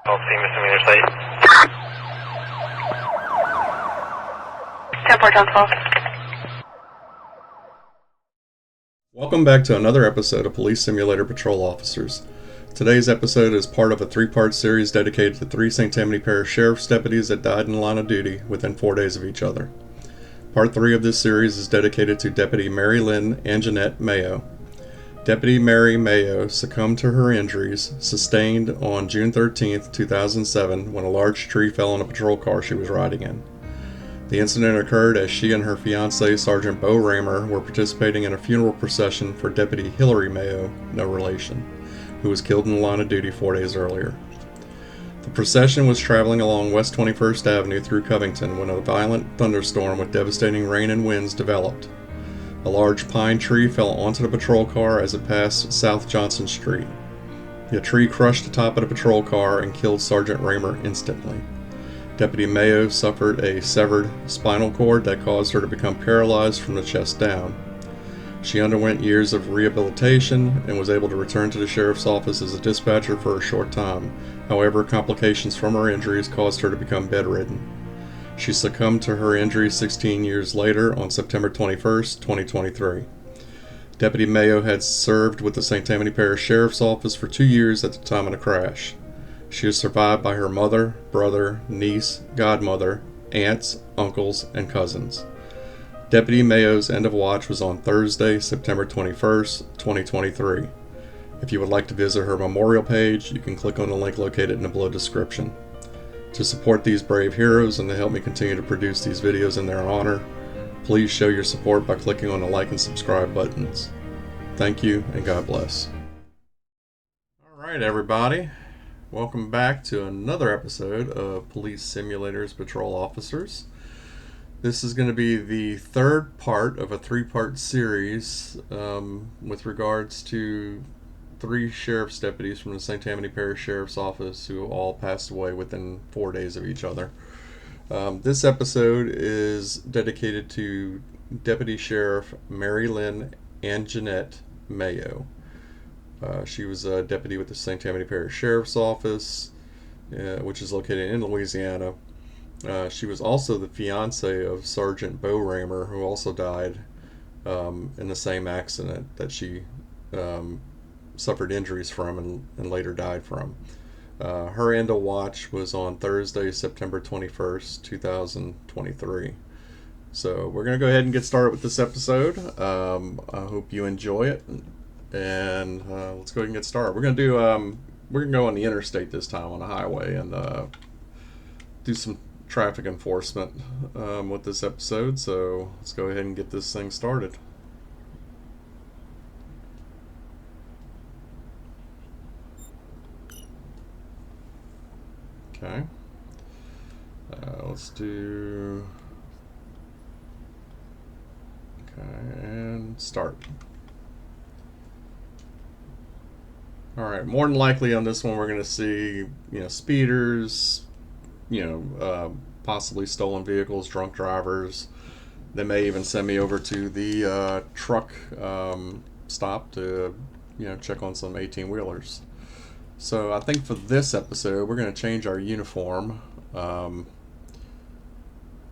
Don't see misdemeanor site. 10-4-12. Welcome back to another episode of Police Simulator Patrol Officers. Today's episode is part of a three-part series dedicated to three St. Tammany Parish Sheriff's deputies that died in the line of duty within 4 days of each other. Part 3 of this series is dedicated to Deputy Marylin and Jeanette Mayo. Deputy Mary Mayo succumbed to her injuries sustained on June 13, 2007 when a large tree fell on a patrol car she was riding in. The incident occurred as she and her fiancé, Sergeant Bo Raymer, were participating in a funeral procession for Deputy Hillary Mayo, no relation, who was killed in the line of duty 4 days earlier. The procession was traveling along West 21st Avenue through Covington when a violent thunderstorm with devastating rain and winds developed. A large pine tree fell onto the patrol car as it passed South Johnson Street. The tree crushed the top of the patrol car and killed Sergeant Raymer instantly. Deputy Mayo suffered a severed spinal cord that caused her to become paralyzed from the chest down. She underwent years of rehabilitation and was able to return to the sheriff's office as a dispatcher for a short time. However, complications from her injuries caused her to become bedridden. She succumbed to her injuries 16 years later on September 21st, 2023. Deputy Mayo had served with the St. Tammany Parish Sheriff's Office for 2 years at the time of the crash. She is survived by her mother, brother, niece, godmother, aunts, uncles, and cousins. Deputy Mayo's end of watch was on Thursday, September 21st, 2023. If you would like to visit her memorial page, you can click on the link located in the below description. To support these brave heroes and to help me continue to produce these videos in their honor, please show your support by clicking on the like and subscribe buttons. Thank you, and God bless. Alright everybody, welcome back to another episode of Police Simulators Patrol Officers. This is going to be the third part of a three-part series with regards to three sheriff's deputies from the St. Tammany Parish Sheriff's Office who all passed away within 4 days of each other. This episode is dedicated to Deputy Sheriff Marylin and Jeanette Mayo. She was a deputy with the St. Tammany Parish Sheriff's Office, which is located in Louisiana. She was also the fiancée of Sergeant Bo Raymer, who also died in the same accident that she suffered injuries from and later died from. Her end of watch was on Thursday, September 21st, 2023. So we're going to go ahead and get started with this episode. I hope you enjoy it, and let's go ahead and get started. We're going to do we're going to go on the interstate this time, on the highway, and do some traffic enforcement with this episode. So let's go ahead and get this thing started. Okay, let's do, okay, and start. Alright, more than likely on this one we're going to see, speeders, possibly stolen vehicles, drunk drivers. They may even send me over to the truck stop to, check on some 18-wheelers. So I think for this episode, we're going to change our uniform. We're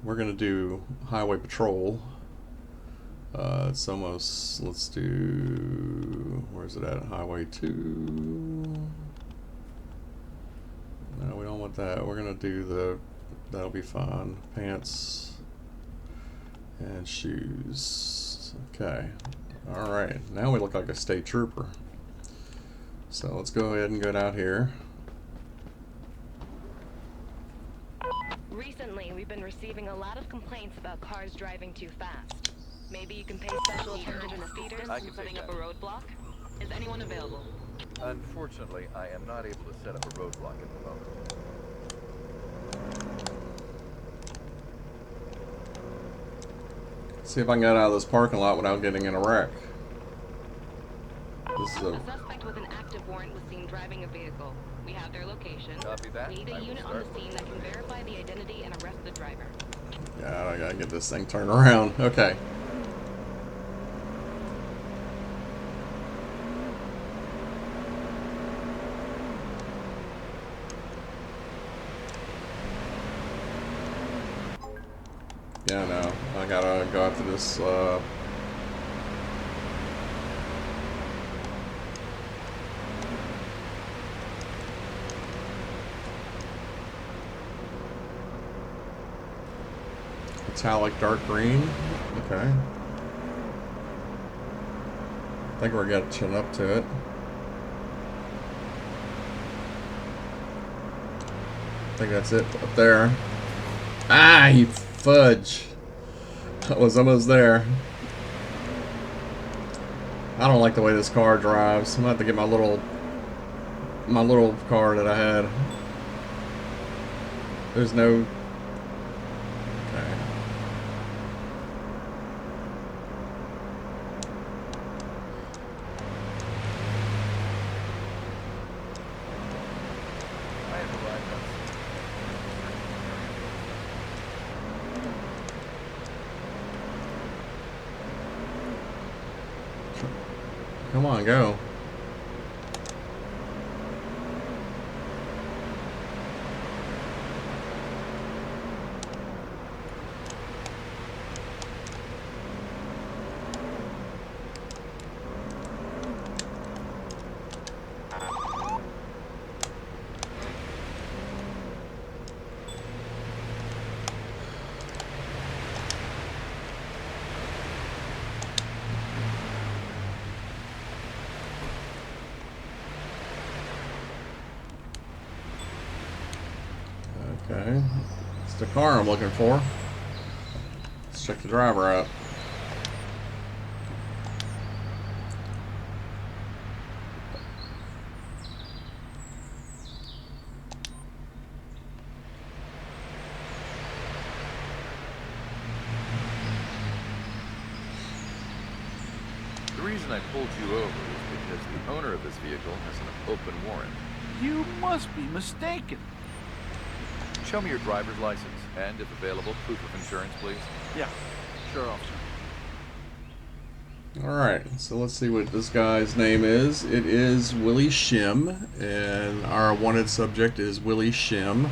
going to do highway patrol. It's almost, let's do, where's it at? Highway 2. No, we don't want that. We're going to do that'll be fine. Pants and shoes. Okay. All right. Now we look like a state trooper. So let's go ahead and get out here. Recently, we've been receiving a lot of complaints about cars driving too fast. Maybe you can pay special attention to the speeders and setting up a roadblock? Is anyone available? Unfortunately, I am not able to set up a roadblock at the moment. See if I can get out of this parking lot without getting in a wreck. This is A suspect with an active warrant was seen driving a vehicle. We have their location. Copy that. We need a unit on the scene that can verify the identity and arrest the driver. Yeah, I gotta get this thing turned around. Okay. Yeah, no. I gotta go after this, metallic dark green. Okay. I think we're getting up to it. I think that's it up there. Ah, you fudge. I was almost there. I don't like the way this car drives. I'm gonna have to get my little car that I had. There's no... Okay. Come on, go. Okay, it's the car I'm looking for. Let's check the driver out. The reason I pulled you over is because the owner of this vehicle has an open warrant. You must be mistaken. Show me your driver's license, and if available, proof of insurance, please. Yeah, sure, officer. Alright, so let's see what this guy's name is. It is Willie Shim, and our wanted subject is Willie Shim.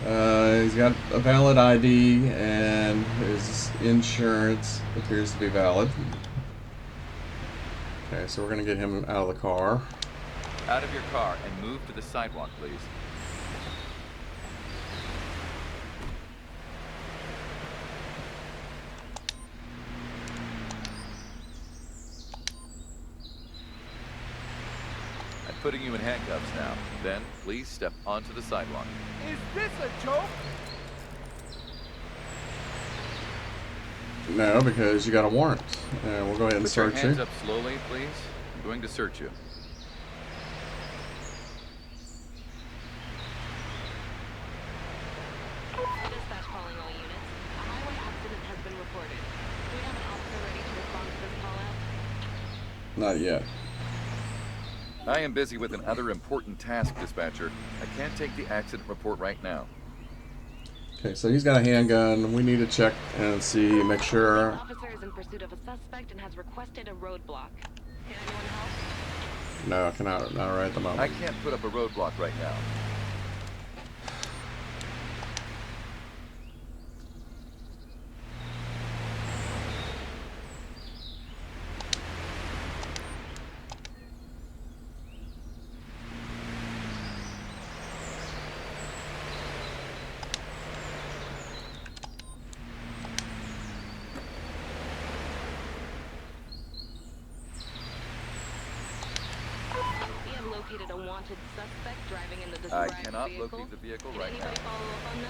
He's got a valid ID, and his insurance appears to be valid. Okay, so we're going to get him out of the car. Out of your car and move to the sidewalk, please. I'm putting you in handcuffs now. Then, please step onto the sidewalk. Is this a joke? No, because you got a warrant. And we'll go ahead and Put your search hands you. up slowly, please. I'm going to search you. Dispatch calling all units. A highway accident has been reported. Do we have an officer ready to respond to this call out? Not yet. I am busy with another important task, dispatcher. I can't take the accident report right now. Okay, so he's got a handgun. We need to check and see, make The sure. officer is in pursuit of a suspect and has requested a roadblock. Can anyone help? No, I cannot, not right at the moment. I can't put up a roadblock right now. We have located a wanted suspect driving in the I described cannot vehicle. locate the vehicle Can right now. anybody follow up on this?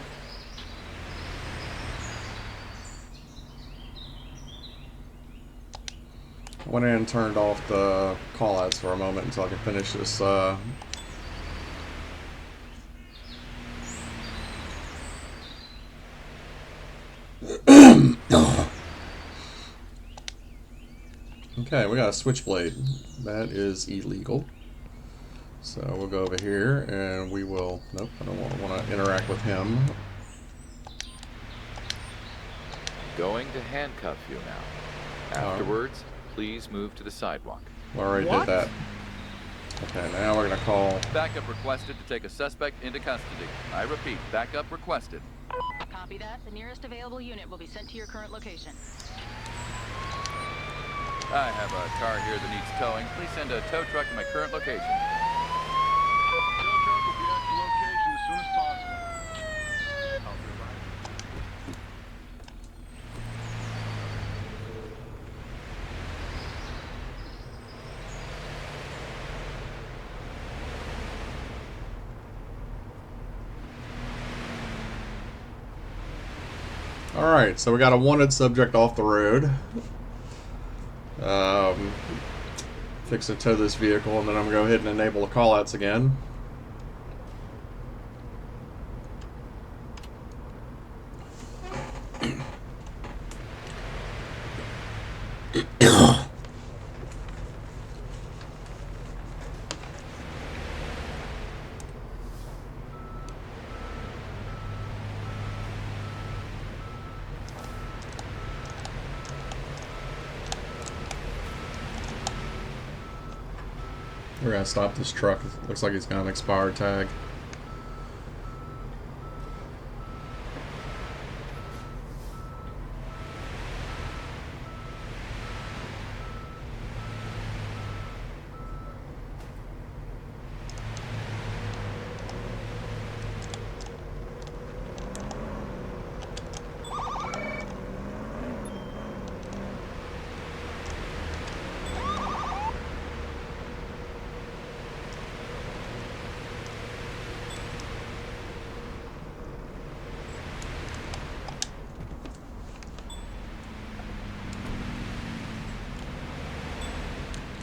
I went in and turned off the callouts for a moment until I can finish this. Okay, we got a switchblade. That is illegal. So we'll go over here and we will. Nope, I don't want to interact with him. Going to handcuff you now. Afterwards, please move to the sidewalk. We already What? did that. Okay, now we're gonna call. Backup requested to take a suspect into custody. I repeat, backup requested. Copy that. The nearest available unit will be sent to your current location. I have a car here that needs towing. Please send a tow truck to my current location. Tow truck will be at your location as soon as possible. Alright, so we got a wanted subject off the road. Fix to tow this vehicle, and then I'm going to go ahead and enable the callouts again. We're gonna stop this truck. It looks like he's got an expired tag.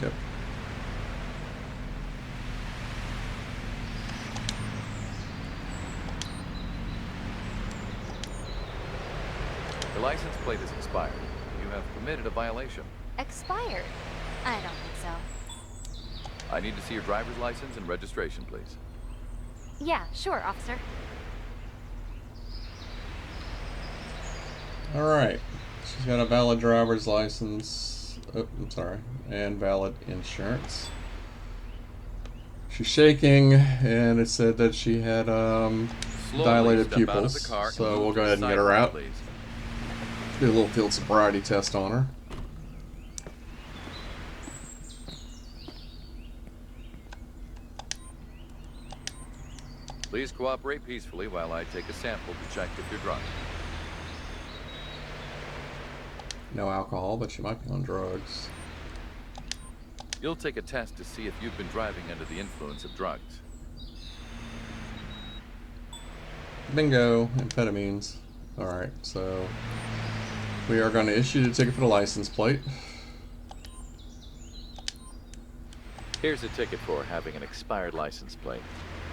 Yep. Your license plate is expired. You have committed a violation. Expired? I don't think so. I need to see your driver's license and registration, please. Yeah, sure, officer. Alright. She's got a valid driver's license. Oh, I'm sorry. And valid insurance. She's shaking, and it said that she had dilated step out of the pupils. car and So move we'll to go the ahead and get side her lane, out. please. Do a little field sobriety test on her. Please cooperate peacefully while I take a sample to check if you're drunk. No alcohol, but she might be on drugs. You'll take a test to see if you've been driving under the influence of drugs. Bingo, amphetamines. Alright, so we are going to issue the ticket for the license plate. Here's a ticket for having an expired license plate.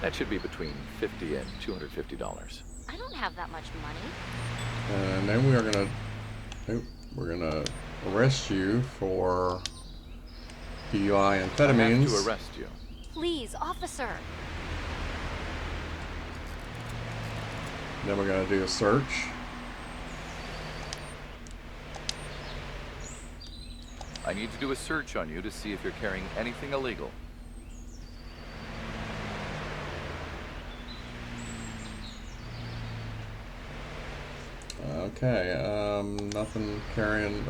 That should be between $50 and $250. I don't have that much money. And then we are going to... We're gonna arrest you for DUI amphetamines. I have to arrest you. Please, officer. Then we're gonna do a search. I need to do a search on you to see if you're carrying anything illegal. Okay, nothing carrying...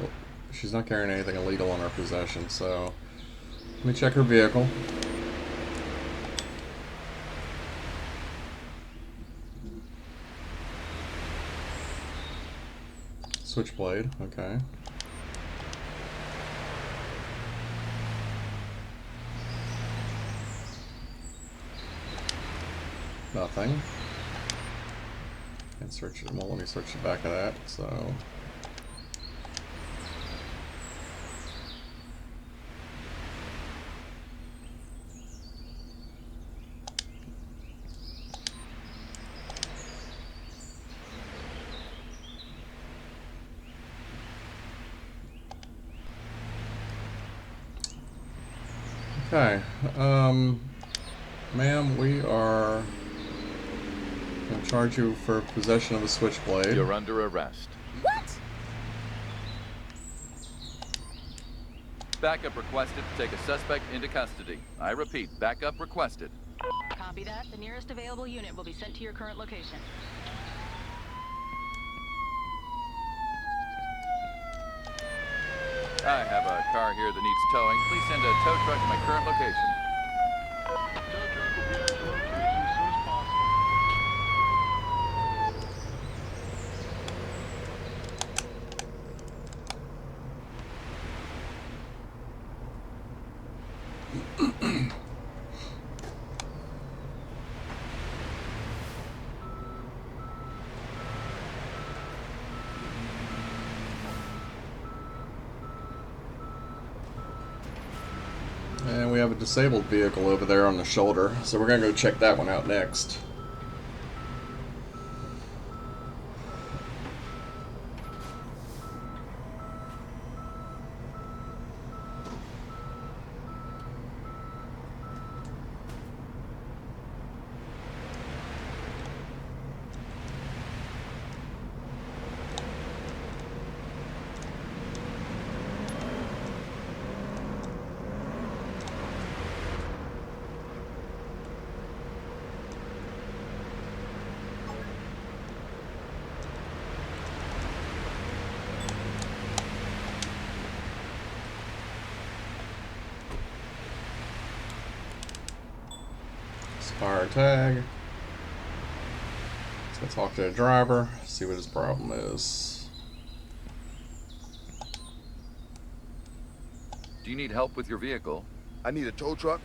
She's not carrying anything illegal in her possession, so... Let me check her vehicle. Switchblade, okay. Nothing. And search it. Well, let me search the back of that. So, okay. Ma'am, we are gonna charge you for possession of a switchblade. You're under arrest. What? Backup requested to take a suspect into custody. I repeat, backup requested. Copy that. The nearest available unit will be sent to your current location. I have a car here that needs towing. Please send a tow truck to my current location. Tow truck will be at your location as soon as possible. And we have a disabled vehicle over there on the shoulder, so we're gonna go check that one out next. Fire tag. Let's go talk to the driver, see what his problem is. Do you need help with your vehicle? I need a tow truck.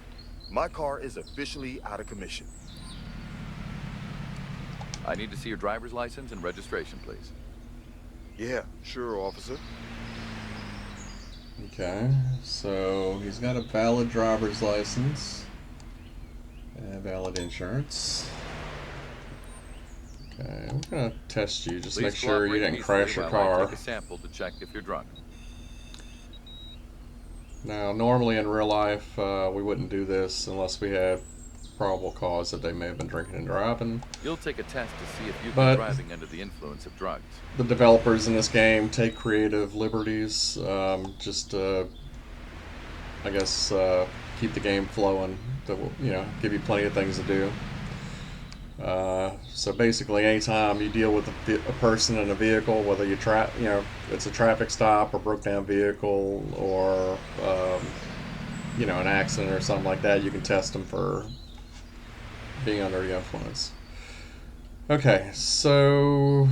My car is officially out of commission. I need to see your driver's license and registration, please. Yeah, sure, officer. Okay, so he's got a valid driver's license and valid insurance. Okay, we're gonna test you, just Please make sure you cooperate didn't peacefully crash your while I car. take a sample to check if you're drunk. Now, normally in real life, we wouldn't do this unless we had probable cause that they may have been drinking and driving. You'll take a test to see if you've But- been driving under the influence of drugs. The developers in this game take creative liberties, just to, I guess, keep the game flowing. That will, give you plenty of things to do. So basically, anytime you deal with a person in a vehicle, whether it's a traffic stop or broke down vehicle or an accident or something like that, you can test them for being under the influence. Okay, so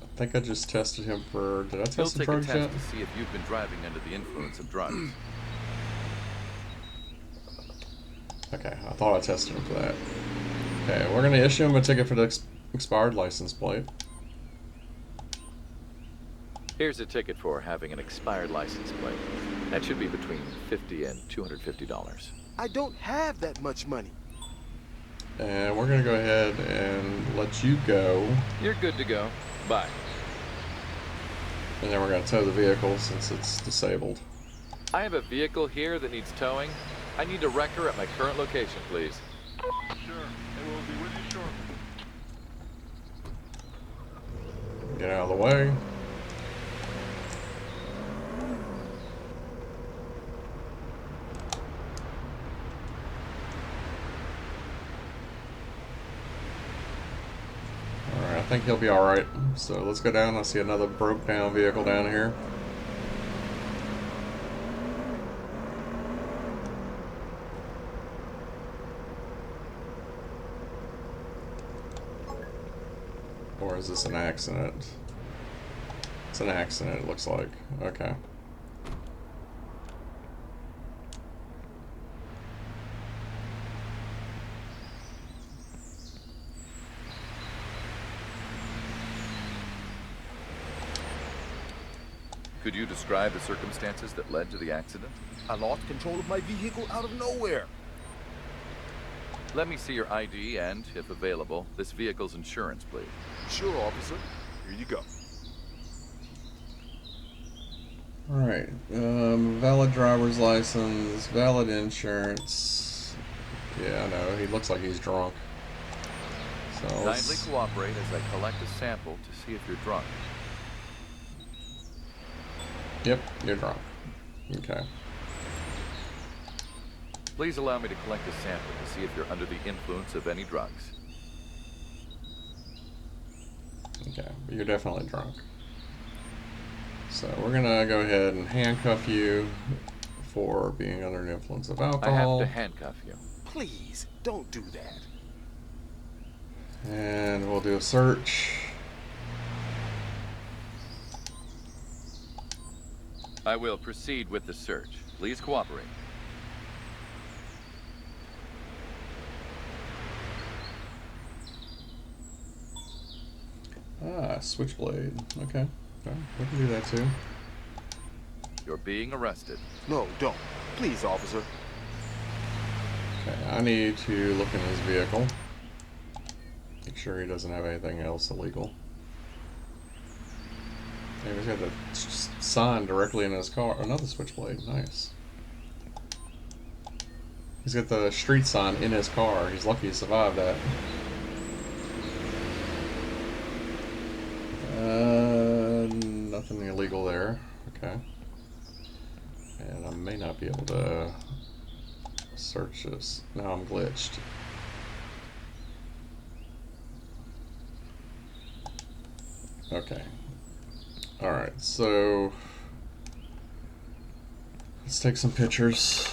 I think I just tested him for. Did I You'll test him take for a drugs test yet? to see if you've been driving under the influence of drugs. Okay, I thought I tested him for that. Okay, we're gonna issue him a ticket for the expired license plate. Here's a ticket for having an expired license plate. That should be between $50 and $250. I don't have that much money. And we're gonna go ahead and let you go. You're good to go. Bye. And then we're gonna tow the vehicle since it's disabled. I have a vehicle here that needs towing. I need a wrecker at my current location, please. Sure, and we'll be with you shortly. Get out of the way. Alright, I think he'll be alright. So let's go down. I see another broke down vehicle down here. Or is this an accident? It's an accident, it looks like. Okay. Could you describe the circumstances that led to the accident? I lost control of my vehicle out of nowhere. Let me see your ID and, if available, this vehicle's insurance, please. Sure, officer. Here you go. Alright. Valid driver's license, valid insurance. Yeah, I know. He looks like he's drunk. So Kindly cooperate as I collect a sample to see if you're drunk. Yep, you're drunk. Okay. Please allow me to collect a sample to see if you're under the influence of any drugs. Okay, but you're definitely drunk. So we're gonna go ahead and handcuff you for being under the influence of I have alcohol. to handcuff you. Please, don't do that. And we'll do a search. I will proceed with the search. Please cooperate. Ah, switchblade. Okay. Well, we can do that too. You're being arrested. No, don't. Please, officer. Okay, I need to look in his vehicle. Make sure he doesn't have anything else illegal. Yeah, he's got the sign directly in his car. Another switchblade. Nice. He's got the street sign in his car. He's lucky he survived that. Nothing illegal there. Okay. And I may not be able to search this. Now I'm glitched. Okay. Alright, so let's take some pictures.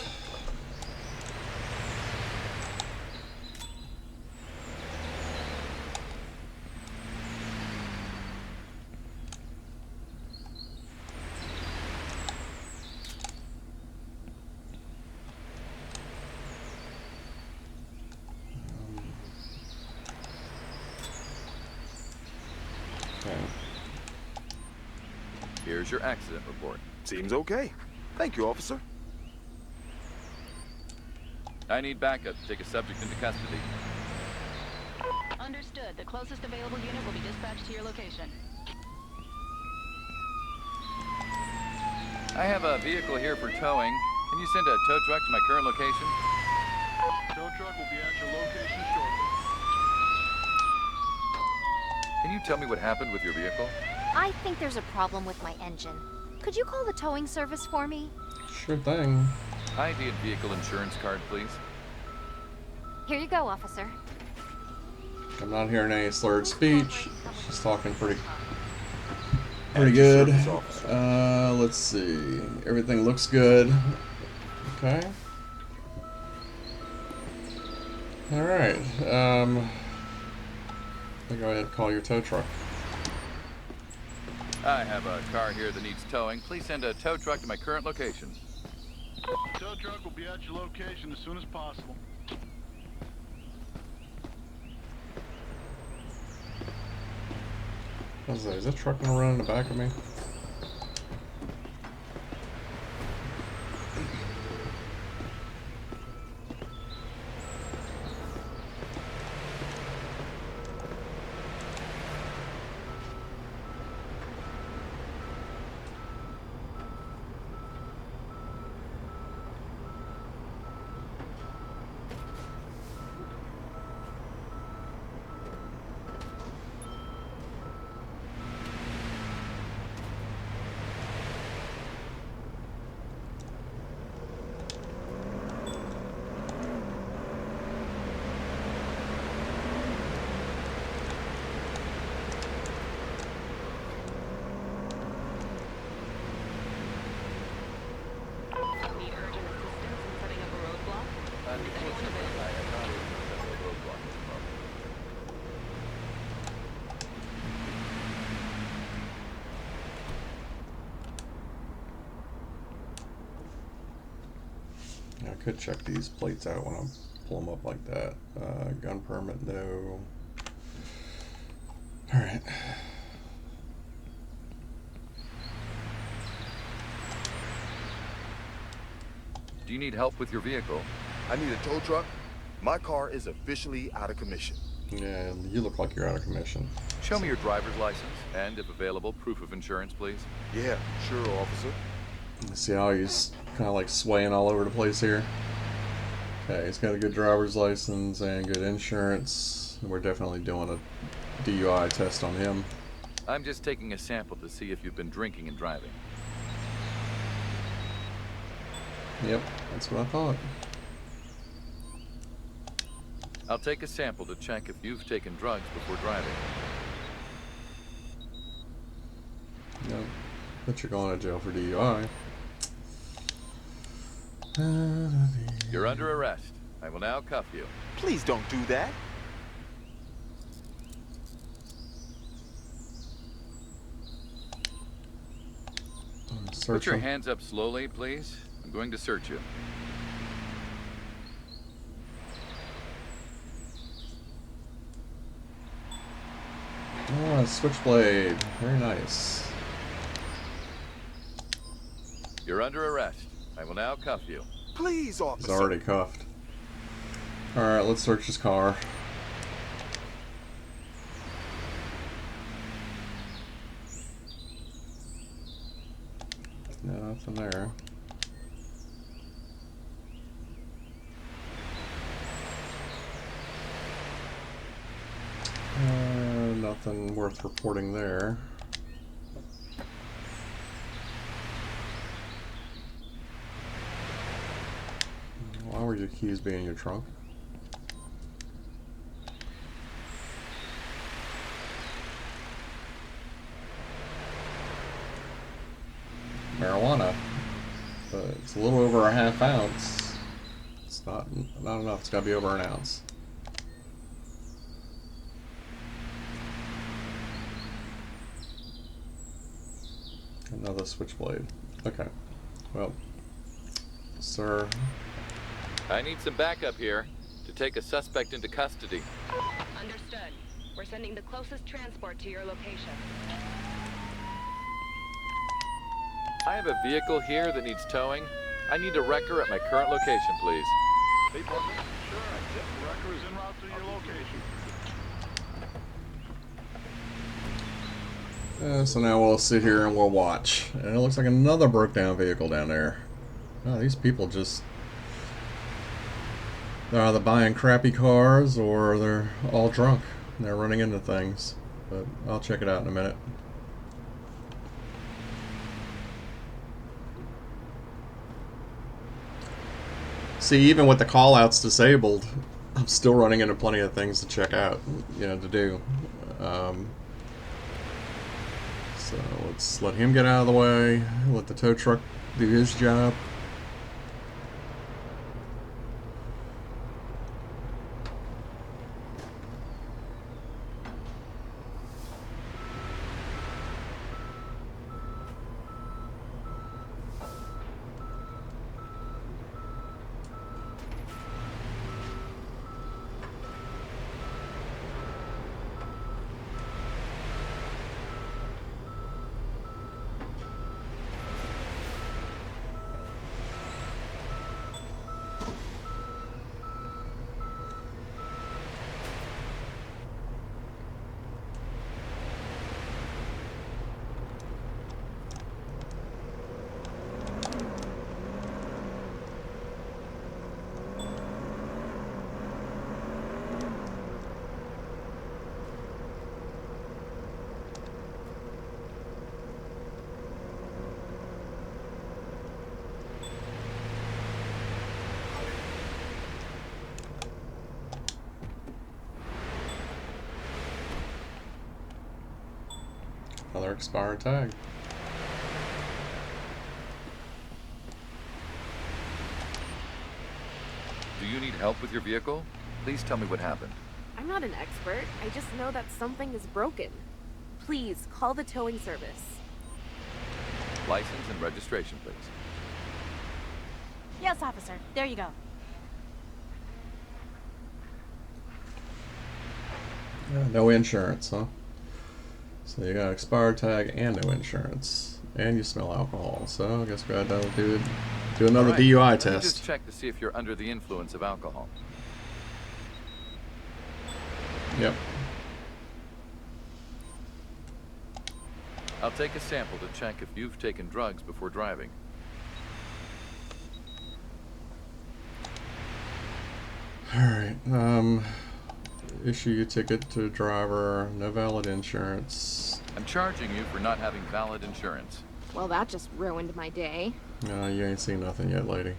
Okay. Here's your accident report. Seems okay. Thank you, officer. I need backup to take a subject into custody. Understood. The closest available unit will be dispatched to your location. I have a vehicle here for towing. Can you send a tow truck to my current location? Tow truck will be at your location shortly. Can you tell me what happened with your vehicle? I think there's a problem with my engine. Could you call the towing service for me? Sure thing. ID and vehicle insurance card, please. Here you go, officer. I'm not hearing any slurred speech. She's talking pretty At your good. service, officer. Let's see. Everything looks good. Okay. Alright. I'll go ahead and call your tow truck. I have a car here that needs towing. Please send a tow truck to my current location. Tow truck will be at your location as soon as possible. What's that? Is that truck gonna run in the back of me? Need urgent assistance in setting up a roadblock? Is anyone available? I could check these plates out when I pull them up like that. Gun permit, no. Alright. Do you need help with your vehicle? I need a tow truck. My car is officially out of commission. Yeah, you look like you're out of commission. Show me your driver's license and, if available, proof of insurance, please. Yeah, sure, officer. See how he's kind of like swaying all over the place here? Okay, he's got a good driver's license and good insurance. We're definitely doing a DUI test on him. I'm just taking a sample to see if you've been drinking and driving. Yep, that's what I thought. I'll take a sample to check if you've taken drugs before driving. Yep. But you're going to jail for DUI. You're under arrest. I will now cuff you. Please don't do that. Put your him. hands up slowly, please. I'm going to search you. Oh, a switchblade. Very nice. You're under arrest. I will now cuff you. Please, officer. He's already cuffed. Alright, let's search his car. No, nothing there. Nothing worth reporting there. Why were your keys be in your trunk? Marijuana, but it's a little over a half ounce. It's not enough. It's got to be over an ounce. Another switchblade. Okay. Well, sir. I need some backup here to take a suspect into custody. Understood. We're sending the closest transport to your location. I have a vehicle here that needs towing. I need a wrecker at my current location, please. Hey, Parker. Sure. The wrecker is en route to your location. So now we'll sit here and we'll watch. And it looks like another broke down vehicle down there. Oh, these people just... they're either buying crappy cars or they're all drunk. And they're running into things. But I'll check it out in a minute. See, even with the call-outs disabled, I'm still running into plenty of things to check out, you know, to do. So let's let him get out of the way, let the tow truck do his job. Another expired tag. Do you need help with your vehicle? Please tell me what happened. I'm not an expert. I just know that something is broken. Please, call the towing service. License and registration, please. Yes, officer. There you go. No insurance, huh? So you got expired tag and no insurance. And you smell alcohol, so I guess we gotta do another Right. DUI Let me test. just check to see if you're under the influence of alcohol. Yep. I'll take a sample to check if you've taken drugs before driving. Alright, issue your ticket to driver, no valid insurance. I'm charging you for not having valid insurance. Well, that just ruined my day. No, you ain't seen nothing yet, lady.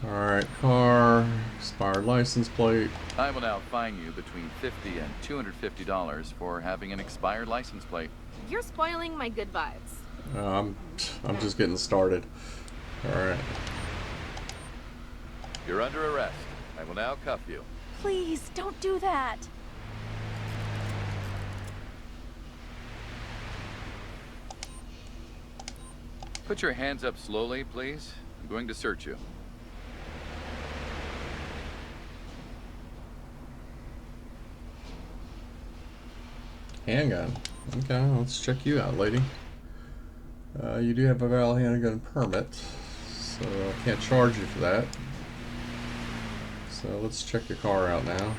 Alright, car, expired license plate. I will now fine you between $50 and $250 for having an expired license plate. You're spoiling my good vibes. I'm just getting started. All right. You're under arrest. I will now cuff you. Please, don't do that. Put your hands up slowly, please. I'm going to search you. Handgun. Okay, let's check you out, lady. You do have a valid handgun permit, so I can't charge you for that. So let's check your car out now.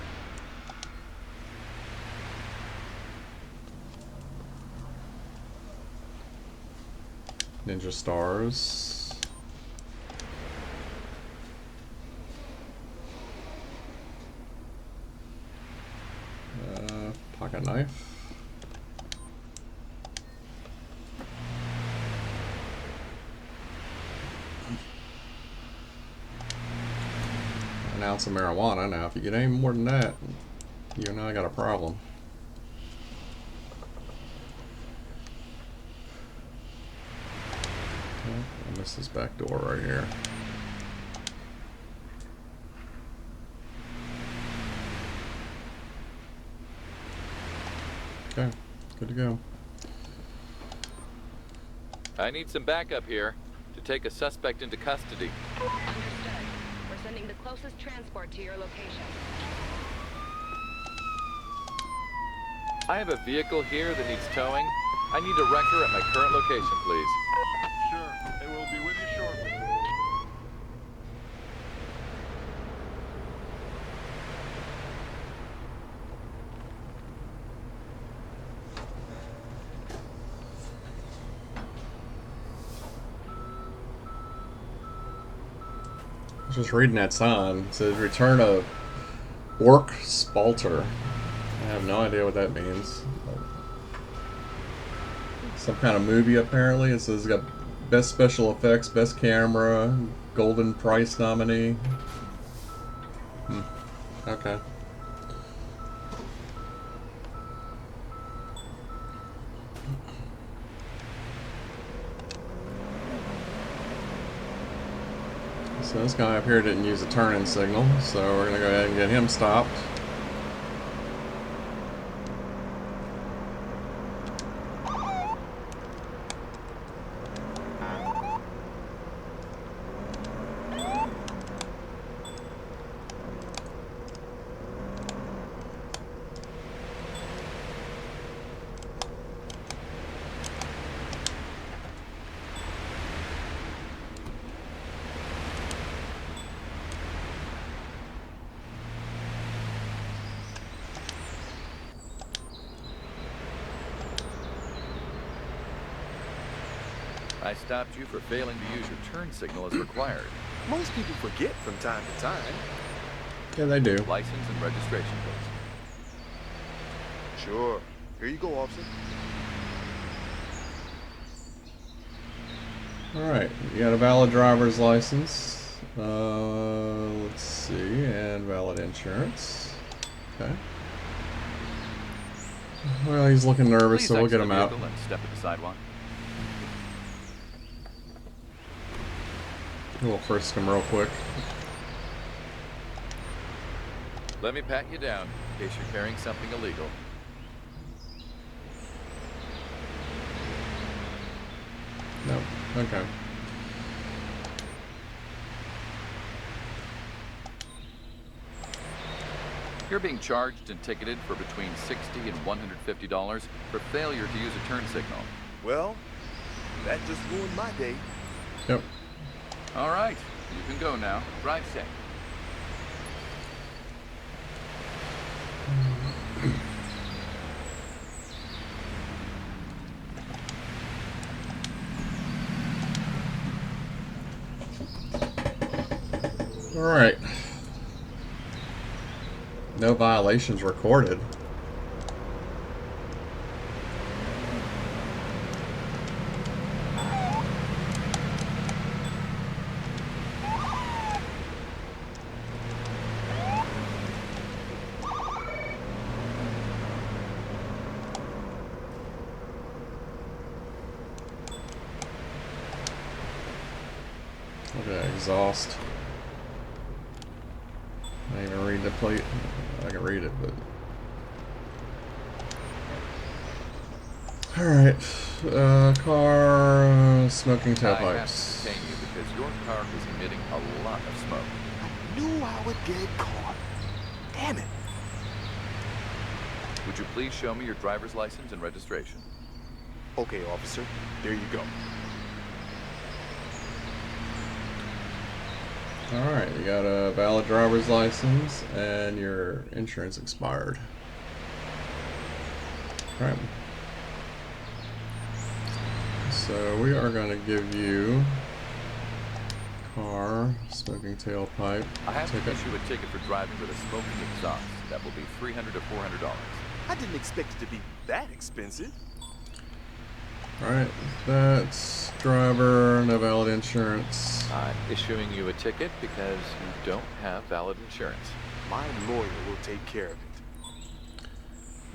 Ninja stars. Pocket knife. An ounce of marijuana. Now, if you get any more than that, you and I got a problem. I missed this back door right here. Okay, good to go. I need some backup here to take a suspect into custody. Understood. We're sending the closest transport to your location. I have a vehicle here that needs towing. I need a wrecker at my current location, please. Sure, it will be with you shortly. I was just reading that sign. It says return of Orc Spalter. I have no idea what that means. Some kind of movie apparently. It says it's got best special effects, best camera, Golden Prize nominee. Okay. So this guy up here didn't use a turn-in signal, so we're gonna go ahead and get him stopped. I stopped you for failing to use your turn signal as required. Most people forget from time to time. Yeah, they do. License and registration, please. Sure. Here you go, officer. Alright, you got a valid driver's license. Let's see, and valid insurance. Okay. Well, he's looking nervous, Please so we'll exit get him the out. vehicle and step to the sidewalk. We'll frisk him real quick. Let me pat you down in case you're carrying something illegal. No. Okay. You're being charged and ticketed for between $60 and $150 for failure to use a turn signal. Well, that just ruined my day. Yep. All right, you can go now. Drive safe. Alright. No violations recorded. exhaust. I didn't even read the plate. I can read it, but... Alright. Car... smoking I have to tailpipes. detain you because your car is emitting a lot of smoke. I knew I would get caught. Damn it. Would you please show me your driver's license and registration? Okay, officer. There you go. Alright, you got a valid driver's license and your insurance expired. Alright. So we are going to give you car, smoking tailpipe I have ticket. to issue a ticket for driving with a smoking exhaust. That will be $300 to $400. I didn't expect it to be that expensive. Alright, that's driver, no valid insurance. I'm issuing you a ticket because you don't have valid insurance. My lawyer will take care of it.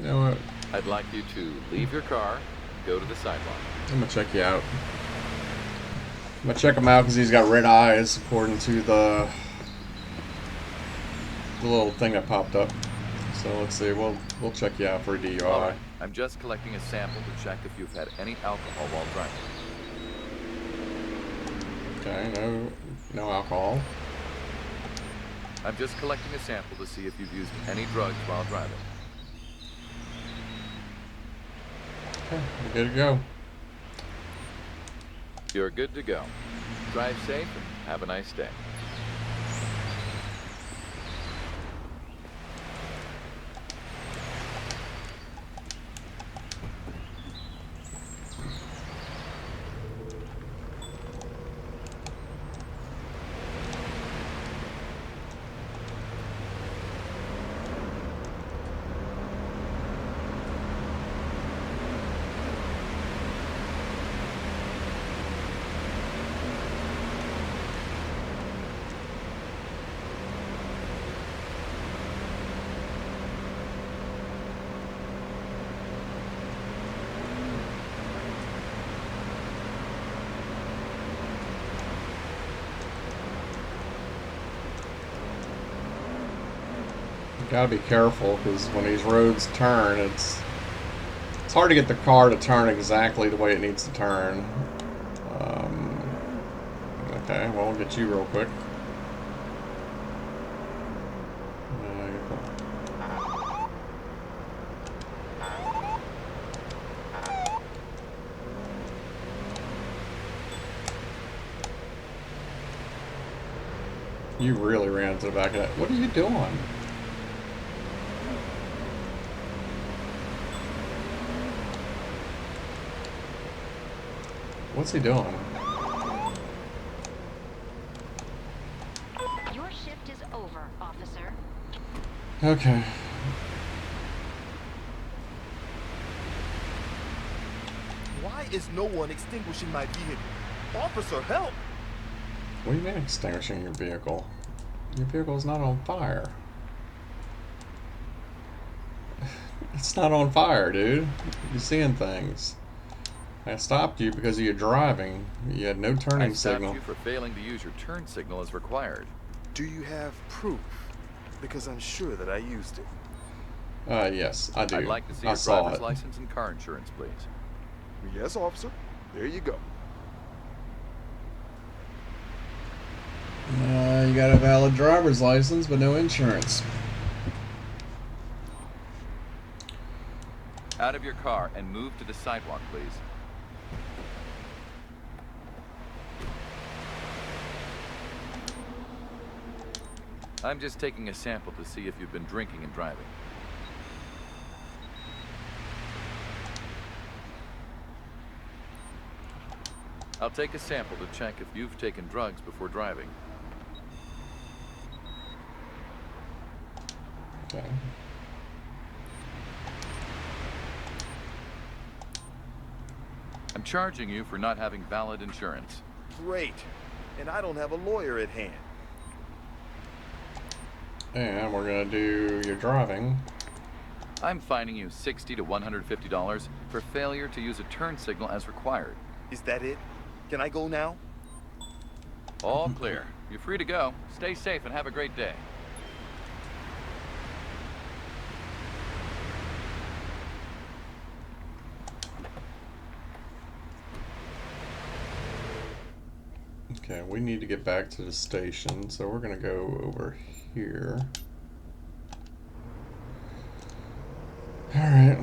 You know what? I'd like you to leave your car and go to the sidewalk. I'm gonna check you out. I'm gonna check him out because he's got red eyes, according to the little thing that popped up. So let's see. We'll check you out for a DUI. All right. I'm just collecting a sample to check if you've had any alcohol while driving. Okay. No alcohol. I'm just collecting a sample to see if you've used any drugs while driving. Okay. We're good to go. You're good to go. Drive safe and have a nice day. Gotta be careful because when these roads turn, it's hard to get the car to turn exactly the way it needs to turn. Okay, well, we'll get you real quick. You really ran to the back of that. What are you doing? What's he doing? Your shift is over, officer. Okay. Why is no one extinguishing my vehicle? Officer, help! What do you mean extinguishing your vehicle? Your vehicle's not on fire. It's not on fire, dude. You're seeing things. I stopped you because of your driving. You had no turning I stopped signal. you for failing to use your turn signal as required. Do you have proof? Because I'm sure that I used it. Yes, I do. I'd like to see I your saw driver's it. license and car insurance, please. Yes, officer. There you go. You got a valid driver's license, but no insurance. Out of your car and move to the sidewalk, please. I'm just taking a sample to see if you've been drinking and driving. I'll take a sample to check if you've taken drugs before driving. Okay. I'm charging you for not having valid insurance. Great. And I don't have a lawyer at hand. And we're gonna do your driving. I'm fining you $60 to $150 for failure to use a turn signal as required. Is that it? Can I go now? All clear. You're free to go. Stay safe and have a great day. Okay, we need to get back to the station, so we're gonna go over here. Alright.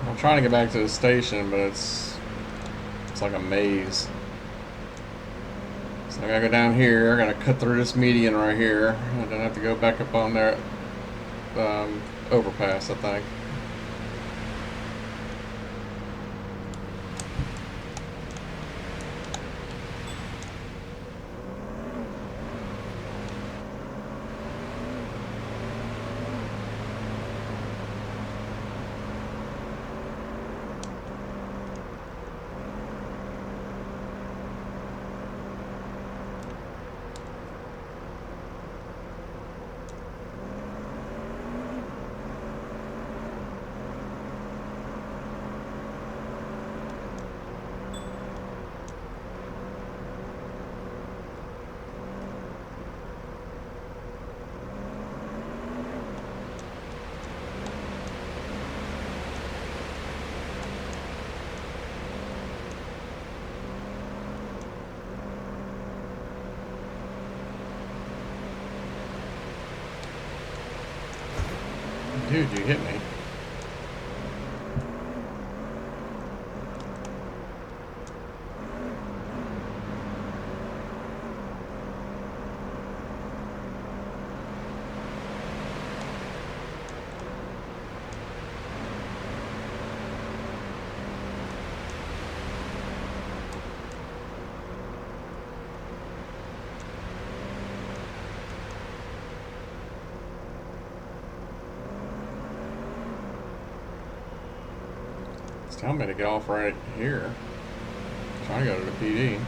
I'm trying to get back to the station, but it's like a maze. So I gotta go down here, I gotta cut through this median right here, and then I have to go back up on that overpass, I think. Dude, you hit me. Tell me to get off right here. I'm trying to go to the PD.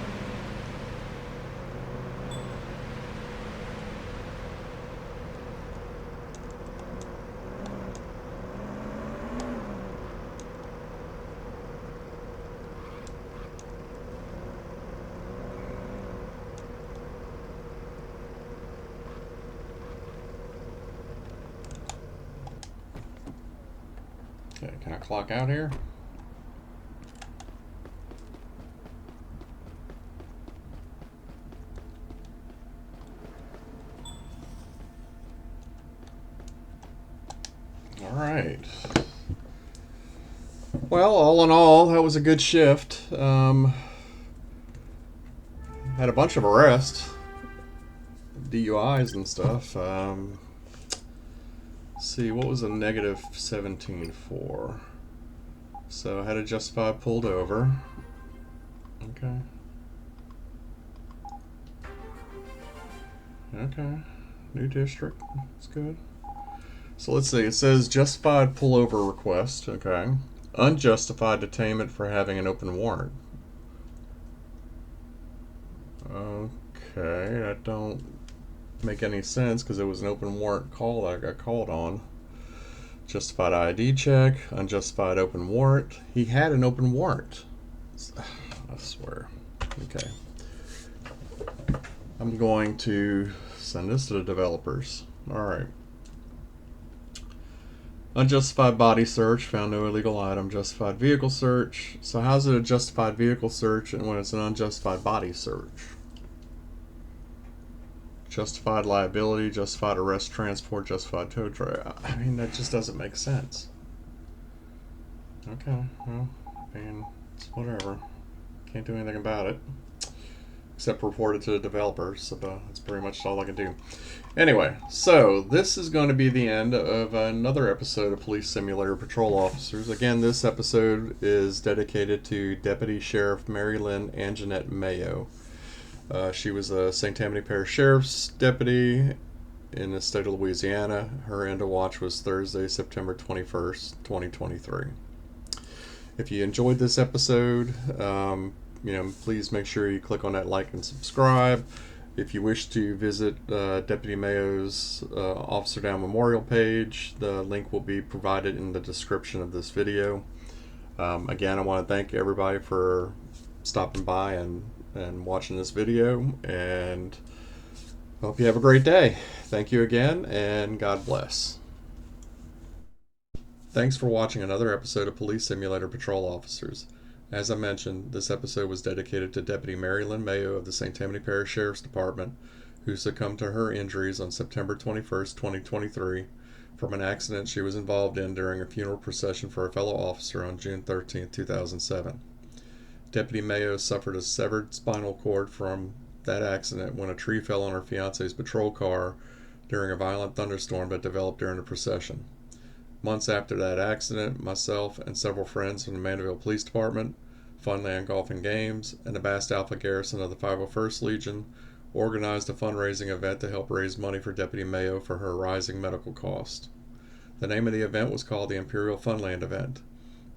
Okay, can I clock out here? Alright. Well, all in all, that was a good shift. Had a bunch of arrests. DUIs and stuff. Let's see, what was a negative 17 for? So I had a justified pulled over. Okay. Okay. New district. That's good. So let's see. It says justified pullover request. Okay. Unjustified detainment for having an open warrant. Okay. That don't make any sense because it was an open warrant call that I got called on. Justified ID check. Unjustified open warrant. He had an open warrant. I swear. Okay. I'm going to send this to the developers. Alright. Unjustified body search, found no illegal item. Justified vehicle search. So how's it a justified vehicle search and when it's an unjustified body search? Justified liability, justified arrest, transport, justified tow truck. I mean, that just doesn't make sense. Okay, well, I mean, it's whatever. Can't do anything about it. Except report it to the developers, so that's pretty much all I can do. Anyway, so this is going to be the end of another episode of Police Simulator Patrol Officers. Again, this episode is dedicated to Deputy Sheriff Marylin and Jeanette Mayo. She was a St. Tammany Parish Sheriff's Deputy in the state of Louisiana. Her end of watch was Thursday, September 21st, 2023. If you enjoyed this episode, please make sure you click on that like and subscribe. If you wish to visit Deputy Mayo's Officer Down Memorial page, the link will be provided in the description of this video. Again, I want to thank everybody for stopping by and watching this video, and hope you have a great day. Thank you again, and God bless. Thanks for watching another episode of Police Simulator Patrol Officers. As I mentioned, this episode was dedicated to Deputy Marylin Mayo of the St. Tammany Parish Sheriff's Department, who succumbed to her injuries on September 21st, 2023, from an accident she was involved in during a funeral procession for a fellow officer on June 13th, 2007. Deputy Mayo suffered a severed spinal cord from that accident when a tree fell on her fiance's patrol car during a violent thunderstorm that developed during the procession. Months after that accident, myself and several friends from the Mandeville Police Department, Funland Golf and Games, and the Bast Alpha Garrison of the 501st Legion organized a fundraising event to help raise money for Deputy Mayo for her rising medical cost. The name of the event was called the Imperial Funland Event.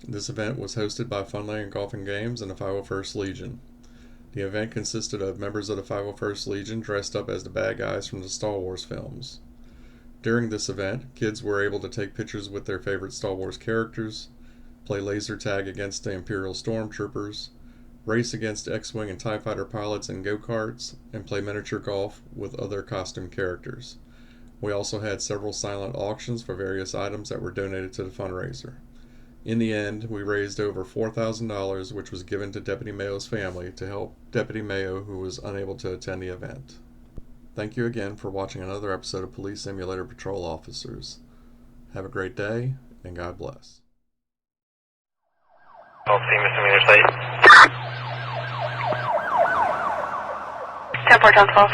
This event was hosted by Funland Golf and Games and the 501st Legion. The event consisted of members of the 501st Legion dressed up as the bad guys from the Star Wars films. During this event, kids were able to take pictures with their favorite Star Wars characters, play laser tag against the Imperial Stormtroopers, race against X-Wing and TIE Fighter pilots in go-karts, and play miniature golf with other costume characters. We also had several silent auctions for various items that were donated to the fundraiser. In the end, we raised over $4,000, which was given to Deputy Mayo's family to help Deputy Mayo, who was unable to attend the event. Thank you again for watching another episode of Police Simulator Patrol Officers. Have a great day, and God bless. I'll see misdemeanor site. 10-4 down 12.